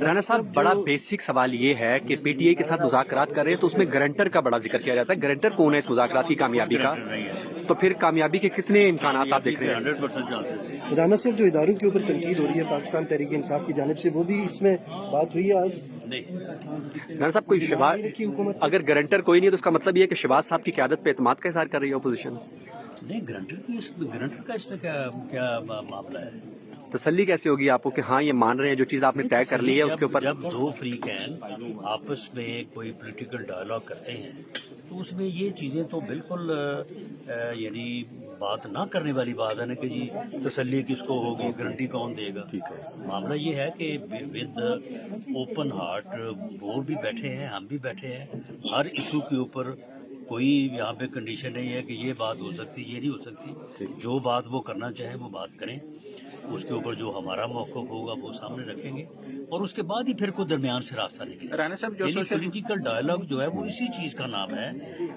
رانا صاحب بڑا بیسک سوال یہ ہے کہ پی ٹی آئی کے ساتھ مذاکرات کر رہے ہیں تو اس میں گارنٹر کا بڑا ذکر کیا جاتا ہے. گارنٹر کون ہے اس مذاکرات کی کامیابی کا؟ تو پھر کامیابی کے کتنے امکانات آپ دیکھ رہے ہیں؟ 100% چانسز. رانا صاحب جو اداروں کے اوپر تنقید ہو رہی ہے پاکستان تحریک انصاف کی جانب سے، وہ بھی اس میں بات ہوئی ہے آج؟ نہیں رانا صاحب کوئی شہباز اگر گارنٹر کوئی نہیں ہے تو اس کا مطلب یہ ہے کہ شہباز صاحب کی قیادت پہ اعتماد کا اظہار کر رہی ہے اپوزیشن. نہیں، گرنٹر کا اس میں کیا معاملہ ہے؟ تسلی کیسے ہوگی آپ کو کہ ہاں یہ مان رہے ہیں جو چیز آپ نے طے کر لی ہے اس کے اوپر؟ جب دو فریقین آپس میں کوئی پولیٹیکل ڈائلاگ کرتے ہیں تو اس میں یہ چیزیں تو بالکل یعنی بات نہ کرنے والی بات ہے نا کہ جی تسلی کس کو ہوگی، گارنٹی کون دے گا. معاملہ یہ ہے کہ ود اوپن ہارٹ وہ بھی بیٹھے ہیں، ہم بھی بیٹھے ہیں. ہر ایشو کے اوپر کوئی یہاں پہ کنڈیشن نہیں ہے کہ یہ بات ہو سکتی، یہ نہیں ہو سکتی. جو بات وہ کرنا چاہیں وہ بات کریں، اس کے اوپر جو ہمارا موقف ہوگا وہ سامنے رکھیں گے اور اس کے بعد ہی پھر کوئی درمیان سے راستہ نکلے. رانا صاحب جو پولیٹیکل ڈائلاگ جو ہے وہ اسی چیز کا نام ہے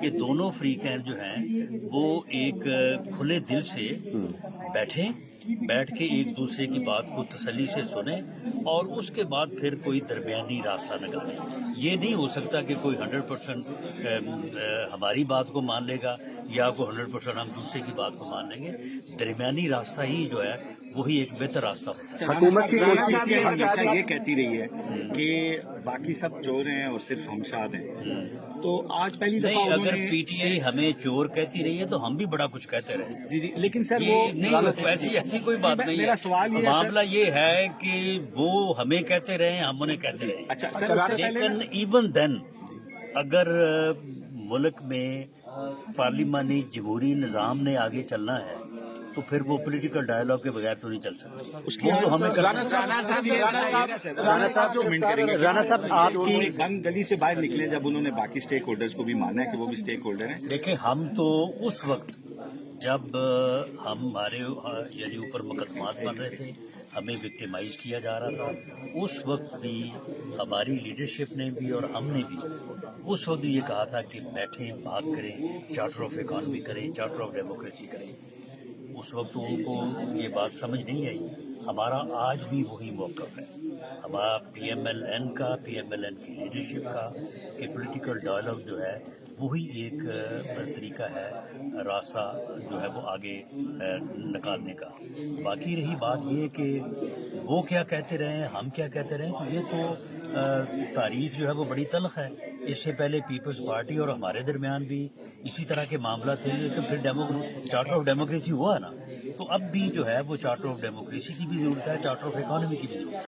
کہ دونوں فریقین جو ہیں وہ ایک کھلے دل سے بیٹھ کے ایک دوسرے کی بات کو تسلی سے سنیں اور اس کے بعد پھر کوئی درمیانی راستہ نکالیں. یہ نہیں ہو سکتا کہ کوئی 100% ہماری بات کو مان لے گا یا کوئی 100% ہم دوسرے کی بات کو مان لیں گے. درمیانی راستہ ہی جو ہے وہی ایک بہتر راستہ ہوتا ہے. حکومت کی کوشش ہمیشہ یہ کہتی رہی ہے کہ باقی سب چور ہیں اور صرف ہم شاد ہیں، تو آج پہلی دفعہ نہیں، انہوں اگر نے پی ٹی آئی ہمیں چور کہتی رہی ہے تو ہم بھی بڑا کچھ کہتے رہے. جی لیکن سر وہ نہیں، ایسی کوئی بات نہیں میرا سوال یہ ہے معاملہ یہ ہے کہ وہ ہمیں کہتے رہے، ہم انہیں کہتے رہے. اچھا سر، لیکن ایون دین اگر ملک میں پارلیمانی جمہوری نظام نے آگے چلنا ہے تو پھر وہ پولیٹیکل ڈائلاگ کے بغیر تو نہیں چل سکتا. اس کی تو ہمیں رانا صاحب آپ کی بند گلی سے باہر نکلے جب انہوں نے باقی اسٹیک ہولڈرز کو بھی مانا ہے کہ وہ بھی اسٹیک ہولڈر ہیں. دیکھیں، ہم تو اس وقت جب ہمارے یعنی اوپر مقدمات بن رہے تھے، ہمیں وکٹیمائز کیا جا رہا تھا، اس وقت بھی ہماری لیڈرشپ نے بھی اور ہم نے بھی اس وقت یہ کہا تھا کہ بیٹھیں، بات کریں، چارٹر آف اکانومی کریں، چارٹر آف ڈیموکریسی کریں. اس وقت ان کو یہ بات سمجھ نہیں آئی. ہمارا آج بھی وہی موقف ہے، ہمارا پی ایم ایل این کی لیڈرشپ کا کہ پولیٹیکل ڈائلاگ جو ہے وہی ایک طریقہ ہے، راستہ جو ہے وہ آگے نکالنے کا. باقی رہی بات یہ کہ وہ کیا کہتے رہے، ہم کیا کہتے رہے، تو یہ تو تاریخ جو ہے وہ بڑی تلخ ہے. اس سے پہلے پیپلز پارٹی اور ہمارے درمیان بھی اسی طرح کے معاملہ تھے، لیکن پھر چارٹر آف ڈیموکریسی ہوا نا، تو اب بھی جو ہے وہ چارٹر آف ڈیموکریسی کی بھی ضرورت ہے، چارٹر آف اکانومی کی بھی ضرورت ہے.